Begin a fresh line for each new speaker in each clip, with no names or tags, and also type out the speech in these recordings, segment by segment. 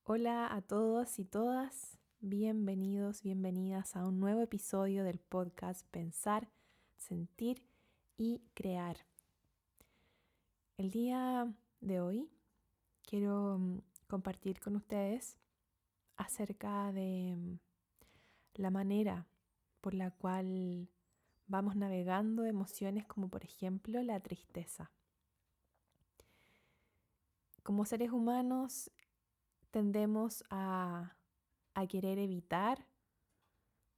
Hola a todos y todas, bienvenidos, bienvenidas a un nuevo episodio del podcast Pensar, Sentir y Crear. El día de hoy quiero compartir con ustedes acerca de la manera por la cual vamos navegando emociones como por ejemplo la tristeza. Como seres humanos tendemos a querer evitar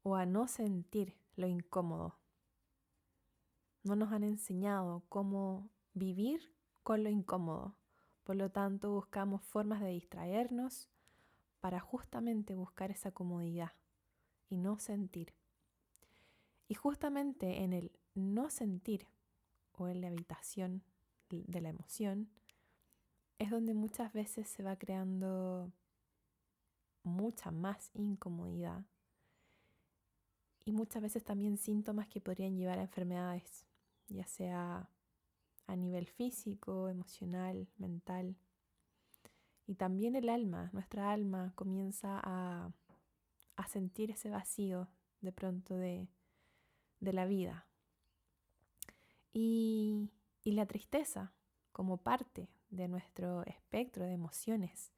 o a no sentir lo incómodo. No nos han enseñado cómo vivir con lo incómodo. Por lo tanto, buscamos formas de distraernos para justamente buscar esa comodidad y no sentir. Y justamente en el no sentir o en la evitación de la emoción es donde muchas veces se va creando mucha más incomodidad y muchas veces también síntomas que podrían llevar a enfermedades, ya sea a nivel físico, emocional, mental. Y también el alma, nuestra alma comienza a sentir ese vacío de pronto de la vida. Y la tristeza como parte de nuestro espectro de emociones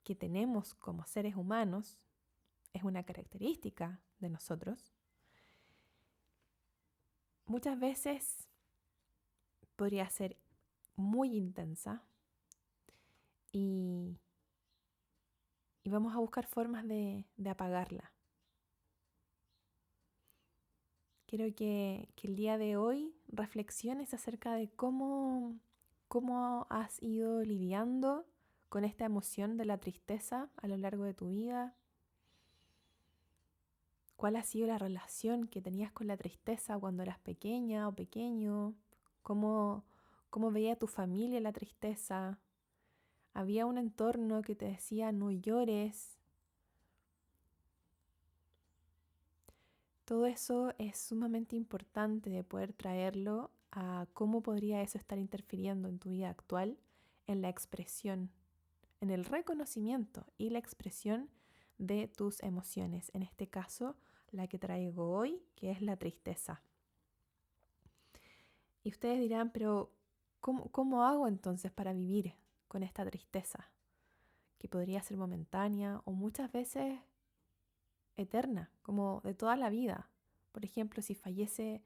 que tenemos como seres humanos, es una característica de nosotros. Muchas veces podría ser muy intensa y vamos a buscar formas de apagarla. Quiero que el día de hoy reflexiones acerca de cómo has ido lidiando con esta emoción de la tristeza a lo largo de tu vida. ¿Cuál ha sido la relación que tenías con la tristeza cuando eras pequeña o pequeño? ¿Cómo veía tu familia la tristeza? ¿Había un entorno que te decía no llores? Todo eso es sumamente importante de poder traerlo a cómo podría eso estar interfiriendo en tu vida actual, en la expresión, en el reconocimiento y la expresión de tus emociones. En este caso, la que traigo hoy, que es la tristeza. Y ustedes dirán, pero ¿cómo hago entonces para vivir con esta tristeza? Que podría ser momentánea o muchas veces eterna, como de toda la vida. Por ejemplo, si fallece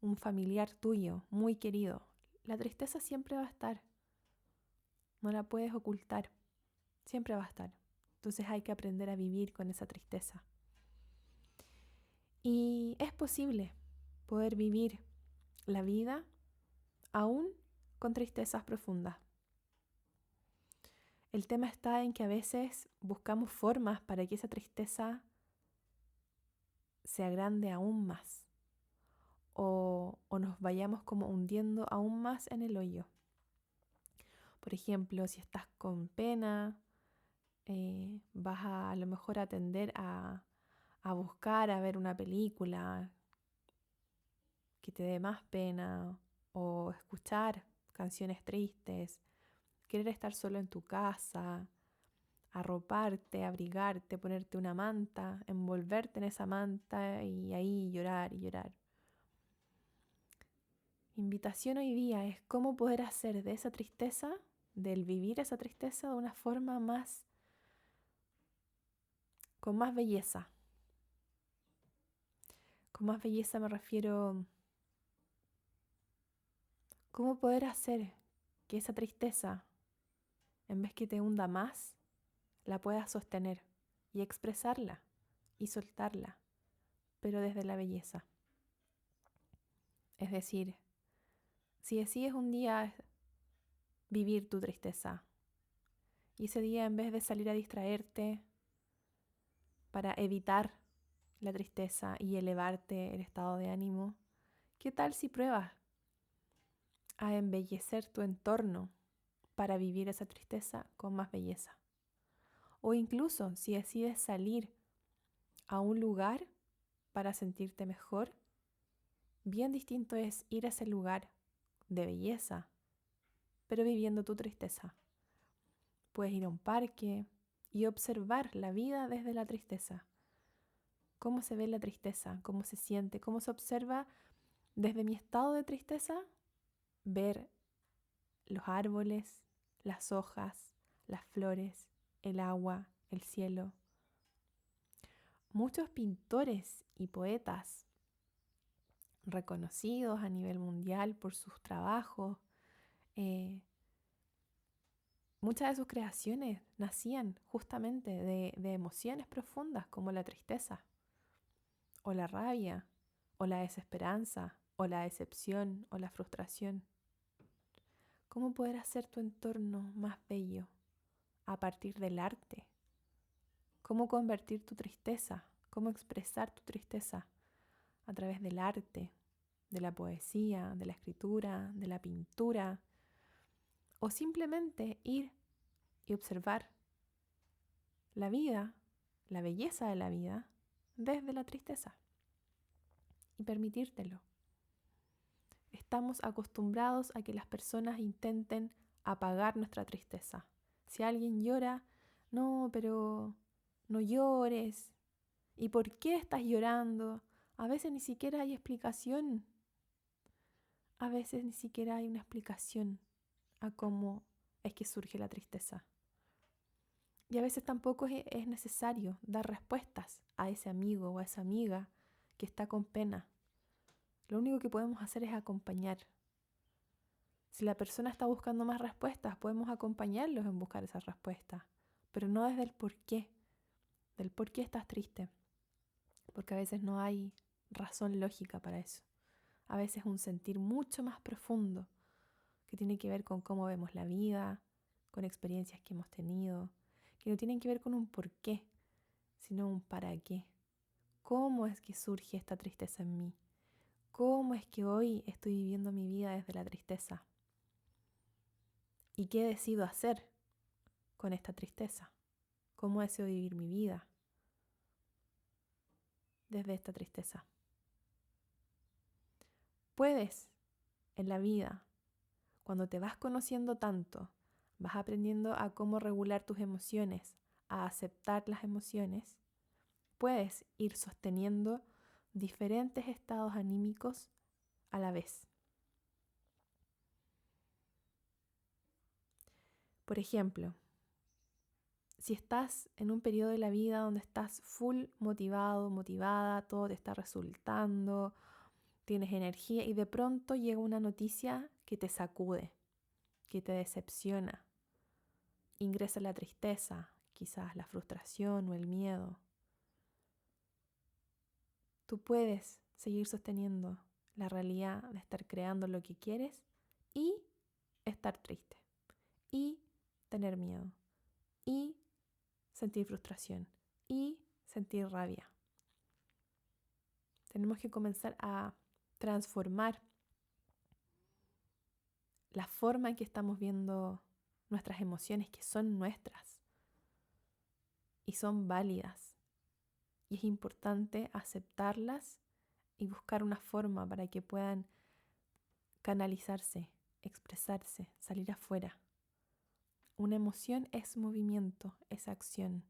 un familiar tuyo, muy querido, la tristeza siempre va a estar. No la puedes ocultar. Siempre va a estar. Entonces hay que aprender a vivir con esa tristeza. Y es posible poder vivir la vida aún con tristezas profundas. El tema está en que a veces buscamos formas para que esa tristeza se agrande aún más o nos vayamos como hundiendo aún más en el hoyo. Por ejemplo, si estás con pena, vas a lo mejor a tender a buscar, a ver una película que te dé más pena o escuchar canciones tristes, querer estar solo en tu casa, arroparte, abrigarte, ponerte una manta, envolverte en esa manta y ahí llorar y llorar. Invitación hoy día es cómo poder hacer de esa tristeza, del vivir esa tristeza de una forma más, con más belleza. Con más belleza me refiero cómo poder hacer que esa tristeza, en vez que te hunda más, la puedas sostener y expresarla y soltarla, pero desde la belleza. Es decir, si decides un día vivir tu tristeza y ese día en vez de salir a distraerte para evitar la tristeza y elevarte el estado de ánimo, ¿qué tal si pruebas a embellecer tu entorno para vivir esa tristeza con más belleza? O incluso si decides salir a un lugar para sentirte mejor, bien distinto es ir a ese lugar de belleza, pero viviendo tu tristeza. Puedes ir a un parque, y observar la vida desde la tristeza. ¿Cómo se ve la tristeza? ¿Cómo se siente? ¿Cómo se observa desde mi estado de tristeza? Ver los árboles, las hojas, las flores, el agua, el cielo. Muchos pintores y poetas reconocidos a nivel mundial por sus trabajos, muchas de sus creaciones nacían justamente de emociones profundas como la tristeza, o la rabia, o la desesperanza, o la decepción, o la frustración. ¿Cómo poder hacer tu entorno más bello a partir del arte? ¿Cómo convertir tu tristeza? ¿Cómo expresar tu tristeza a través del arte, de la poesía, de la escritura, de la pintura? O simplemente ir y observar la vida, la belleza de la vida, desde la tristeza y permitírtelo. Estamos acostumbrados a que las personas intenten apagar nuestra tristeza. Si alguien llora, no, pero no llores. ¿Y por qué estás llorando? A veces ni siquiera hay explicación. A veces ni siquiera hay una explicación a cómo es que surge la tristeza. Y a veces tampoco es necesario dar respuestas a ese amigo o a esa amiga que está con pena. Lo único que podemos hacer es acompañar. Si la persona está buscando más respuestas, podemos acompañarlos en buscar esas respuestas, pero no desde el del por qué estás triste, porque a veces no hay razón lógica para eso. A veces es un sentir mucho más profundo que tiene que ver con cómo vemos la vida, con experiencias que hemos tenido, que no tienen que ver con un por qué, sino un para qué. ¿Cómo es que surge esta tristeza en mí? ¿Cómo es que hoy estoy viviendo mi vida desde la tristeza? ¿Y qué decido hacer con esta tristeza? ¿Cómo deseo vivir mi vida desde esta tristeza? Puedes en la vida, cuando te vas conociendo tanto, vas aprendiendo a cómo regular tus emociones, a aceptar las emociones, puedes ir sosteniendo diferentes estados anímicos a la vez. Por ejemplo, si estás en un periodo de la vida donde estás full motivado, motivada, todo te está resultando, tienes energía y de pronto llega una noticia que te sacude, que te decepciona, ingresa la tristeza, quizás la frustración o el miedo. Tú puedes seguir sosteniendo la realidad de estar creando lo que quieres y estar triste, y tener miedo, y sentir frustración, y sentir rabia. Tenemos que comenzar a transformar la forma en que estamos viendo nuestras emociones, que son nuestras y son válidas. Y es importante aceptarlas y buscar una forma para que puedan canalizarse, expresarse, salir afuera. Una emoción es movimiento, es acción,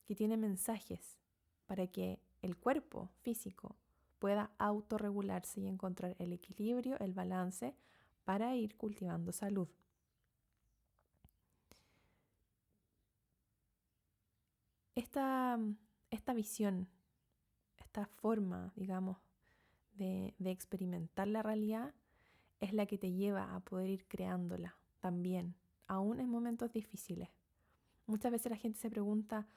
que tiene mensajes para que el cuerpo físico pueda autorregularse y encontrar el equilibrio, el balance para ir cultivando salud. Esta visión, esta forma, digamos, de experimentar la realidad es la que te lleva a poder ir creándola también, aún en momentos difíciles. Muchas veces la gente se pregunta,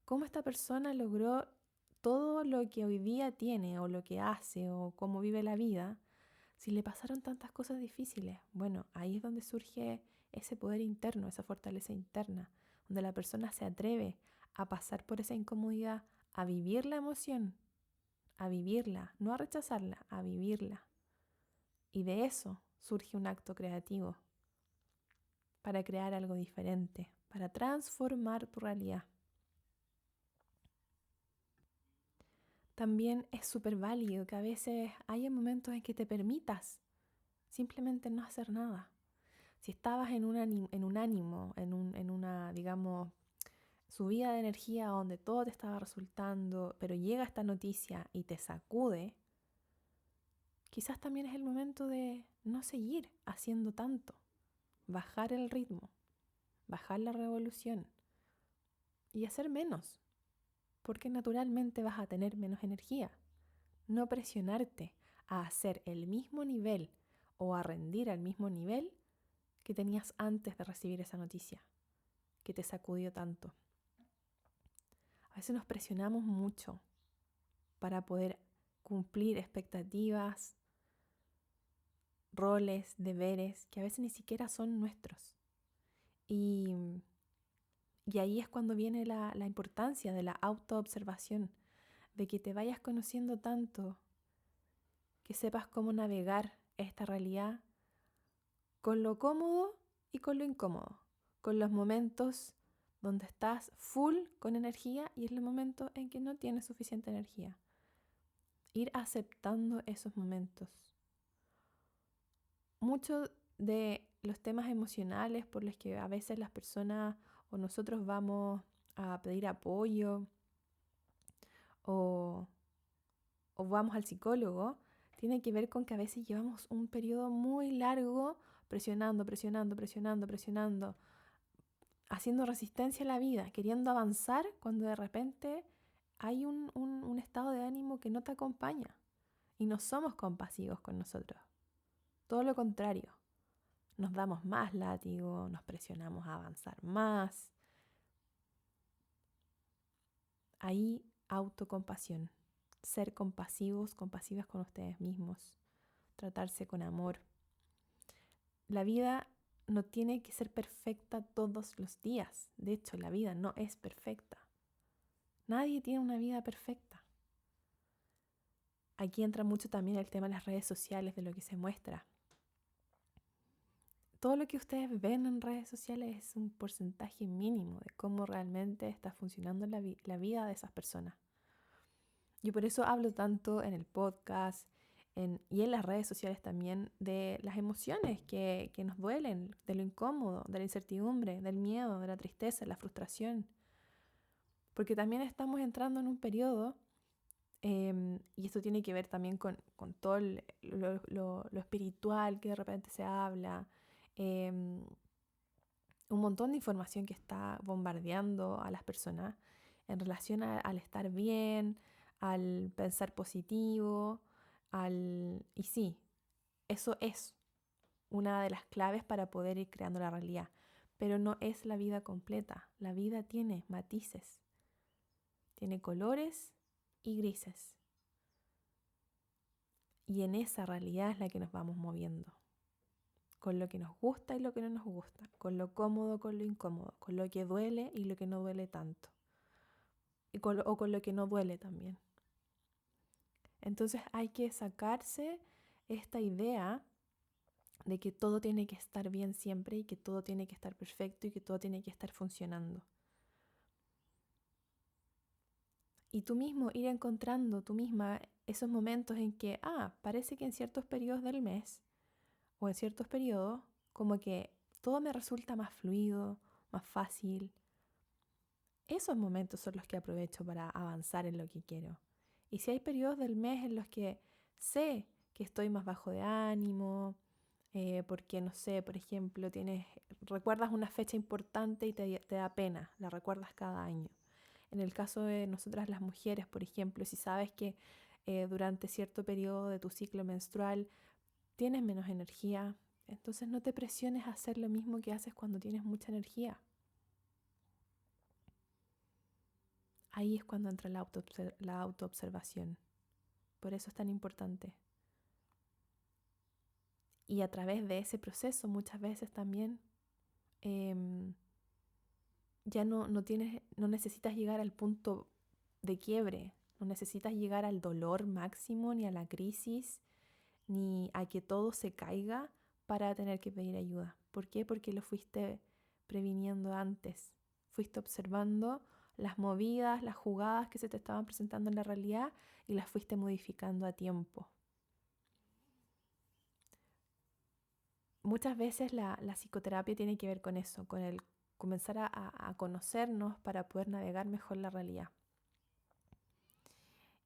¿cómo esta persona logró todo lo que hoy día tiene o lo que hace o cómo vive la vida si le pasaron tantas cosas difíciles? Bueno, ahí es donde surge ese poder interno, esa fortaleza interna, donde la persona se atreve a pasar por esa incomodidad, a vivir la emoción, a vivirla, no a rechazarla, a vivirla. Y de eso surge un acto creativo para crear algo diferente, para transformar tu realidad. También es súper válido que a veces haya momentos en que te permitas simplemente no hacer nada. Si estabas en un ánimo, digamos, subida de energía donde todo te estaba resultando, pero llega esta noticia y te sacude, quizás también es el momento de no seguir haciendo tanto, bajar el ritmo, bajar la revolución y hacer menos, porque naturalmente vas a tener menos energía. No presionarte a hacer el mismo nivel o a rendir al mismo nivel que tenías antes de recibir esa noticia, que te sacudió tanto. A veces nos presionamos mucho para poder cumplir expectativas, roles, deberes, que a veces ni siquiera son nuestros. Y ahí es cuando viene la importancia de la autoobservación, de que te vayas conociendo tanto, que sepas cómo navegar esta realidad con lo cómodo y con lo incómodo, con los momentos donde estás full con energía y en los momentos en que no tienes suficiente energía. Ir aceptando esos momentos. Muchos de los temas emocionales por los que a veces las personas o nosotros vamos a pedir apoyo o vamos al psicólogo, tiene que ver con que a veces llevamos un periodo muy largo presionando, haciendo resistencia a la vida, queriendo avanzar cuando de repente hay un estado de ánimo que no te acompaña y no somos compasivos con nosotros. Todo lo contrario, nos damos más látigo, nos presionamos a avanzar más. Ahí autocompasión, ser compasivos, compasivas con ustedes mismos, tratarse con amor. La vida no tiene que ser perfecta todos los días. De hecho, la vida no es perfecta. Nadie tiene una vida perfecta. Aquí entra mucho también el tema de las redes sociales, de lo que se muestra. Todo lo que ustedes ven en redes sociales es un porcentaje mínimo de cómo realmente está funcionando la vida de esas personas. Yo por eso hablo tanto en el podcast y en las redes sociales también de las emociones que nos duelen, de lo incómodo, de la incertidumbre, del miedo, de la tristeza, la frustración. Porque también estamos entrando en un periodo, y esto tiene que ver también con todo lo espiritual que de repente se habla, un montón de información que está bombardeando a las personas en relación al estar bien, al pensar positivo, y sí, eso es una de las claves para poder ir creando la realidad, pero no es la vida completa. La vida tiene matices, tiene colores y grises. Y en esa realidad es la que nos vamos moviendo, con lo que nos gusta y lo que no nos gusta, con lo cómodo, con lo incómodo, con lo que duele y lo que no duele tanto, o con lo que no duele también. Entonces hay que sacarse esta idea de que todo tiene que estar bien siempre y que todo tiene que estar perfecto y que todo tiene que estar funcionando. Y tú mismo ir encontrando, tú misma, esos momentos en que, parece que en ciertos periodos del mes o en ciertos periodos, como que todo me resulta más fluido, más fácil. Esos momentos son los que aprovecho para avanzar en lo que quiero. Y si hay periodos del mes en los que sé que estoy más bajo de ánimo, porque no sé, por ejemplo, recuerdas una fecha importante y te da pena, la recuerdas cada año. En el caso de nosotras las mujeres, por ejemplo, si sabes que durante cierto periodo de tu ciclo menstrual tienes menos energía, entonces no te presiones a hacer lo mismo que haces cuando tienes mucha energía. Ahí es cuando entra la autoobservación. Por eso es tan importante. Y a través de ese proceso muchas veces también ya no necesitas llegar al punto de quiebre, no necesitas llegar al dolor máximo, ni a la crisis, ni a que todo se caiga para tener que pedir ayuda. ¿Por qué? Porque lo fuiste previniendo antes, fuiste observando las movidas, las jugadas que se te estaban presentando en la realidad y las fuiste modificando a tiempo. Muchas veces la psicoterapia tiene que ver con eso, con el comenzar a conocernos para poder navegar mejor la realidad.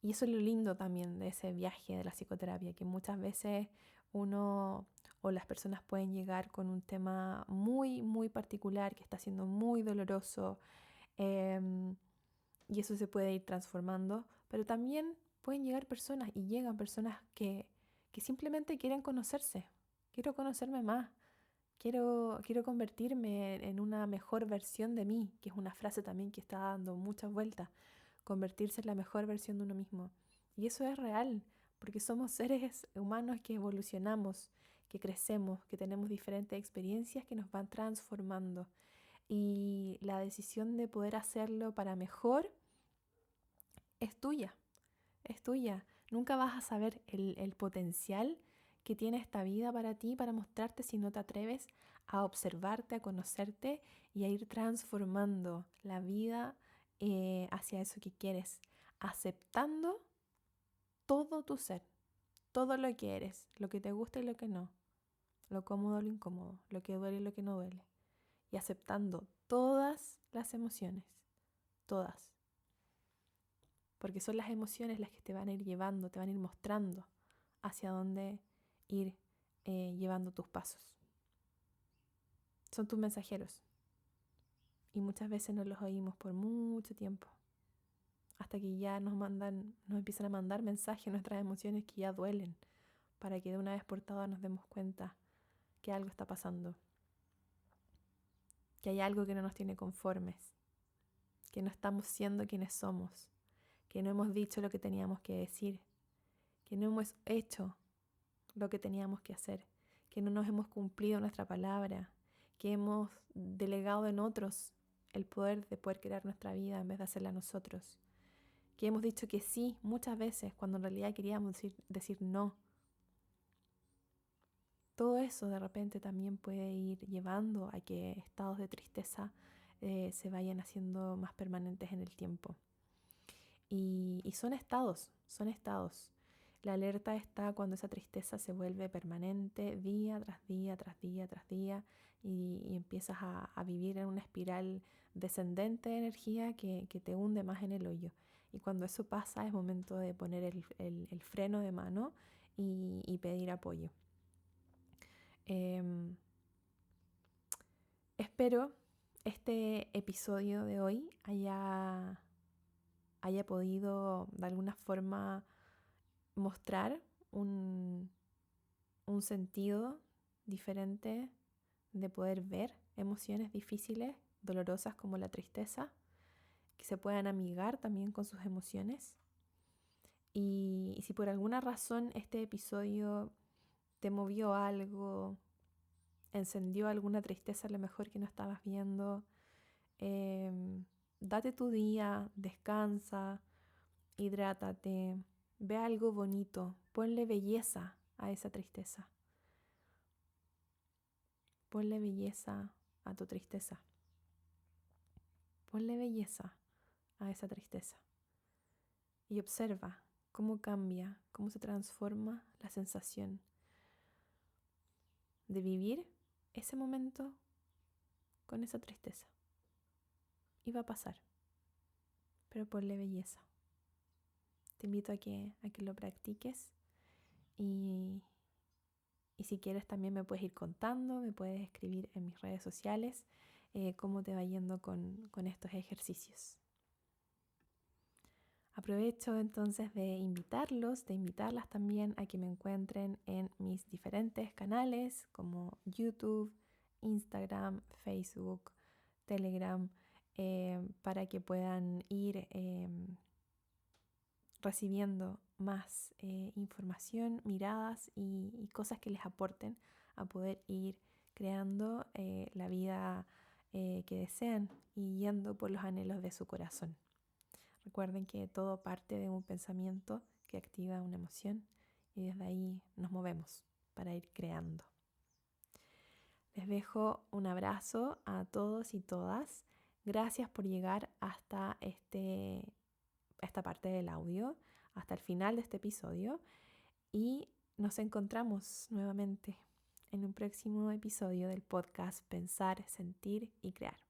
Y eso es lo lindo también de ese viaje de la psicoterapia, que muchas veces uno o las personas pueden llegar con un tema muy, muy particular que está siendo muy doloroso, y eso se puede ir transformando, pero también pueden llegar personas y llegan personas que simplemente quieren conocerse. Quiero conocerme más, quiero convertirme en una mejor versión de mí, que es una frase también que está dando muchas vueltas, convertirse en la mejor versión de uno mismo. Y eso es real, porque somos seres humanos que evolucionamos, que crecemos, que tenemos diferentes experiencias que nos van transformando. Y la decisión de poder hacerlo para mejor es tuya, es tuya. Nunca vas a saber el potencial que tiene esta vida para ti, para mostrarte si no te atreves a observarte, a conocerte y a ir transformando la vida hacia eso que quieres, aceptando todo tu ser, todo lo que eres, lo que te gusta y lo que no, lo cómodo, lo incómodo, lo que duele y lo que no duele, y aceptando todas las emociones, todas. Porque son las emociones las que te van a ir llevando, te van a ir mostrando hacia dónde ir llevando tus pasos. Son tus mensajeros. Y muchas veces no los oímos por mucho tiempo. Hasta que ya nos empiezan a mandar mensajes, nuestras emociones que ya duelen, para que de una vez por todas nos demos cuenta que algo está pasando. Que hay algo que no nos tiene conformes. Que no estamos siendo quienes somos. Que no hemos dicho lo que teníamos que decir. Que no hemos hecho lo que teníamos que hacer, que no nos hemos cumplido nuestra palabra, que hemos delegado en otros el poder de poder crear nuestra vida en vez de hacerla nosotros, que hemos dicho que sí muchas veces cuando en realidad queríamos decir no. Todo eso de repente también puede ir llevando a que estados de tristeza se vayan haciendo más permanentes en el tiempo. Y son estados, son estados. La alerta está cuando esa tristeza se vuelve permanente día tras día, tras día, tras día, y empiezas a vivir en una espiral descendente de energía que te hunde más en el hoyo. Y cuando eso pasa es momento de poner el freno de mano y pedir apoyo. Espero este episodio de hoy haya podido de alguna forma mostrar un sentido diferente de poder ver emociones difíciles, dolorosas como la tristeza, que se puedan amigar también con sus emociones. Y si por alguna razón este episodio te movió algo, encendió alguna tristeza a lo mejor que no estabas viendo, date tu día, descansa, hidrátate, ve algo bonito, ponle belleza a esa tristeza. Ponle belleza a tu tristeza. Ponle belleza a esa tristeza. Y observa cómo cambia, cómo se transforma la sensación de vivir ese momento con esa tristeza. Y va a pasar, pero ponle belleza. Te invito a que lo practiques y si quieres también me puedes ir contando, me puedes escribir en mis redes sociales cómo te va yendo con estos ejercicios. Aprovecho entonces de invitarlas también a que me encuentren en mis diferentes canales como YouTube, Instagram, Facebook, Telegram, para que puedan ir recibiendo más información, miradas y cosas que les aporten a poder ir creando la vida que desean y yendo por los anhelos de su corazón. Recuerden que todo parte de un pensamiento que activa una emoción y desde ahí nos movemos para ir creando. Les dejo un abrazo a todos y todas. Gracias por llegar hasta esta parte del audio, hasta el final de este episodio, y nos encontramos nuevamente en un próximo episodio del podcast Pensar, Sentir y Crear.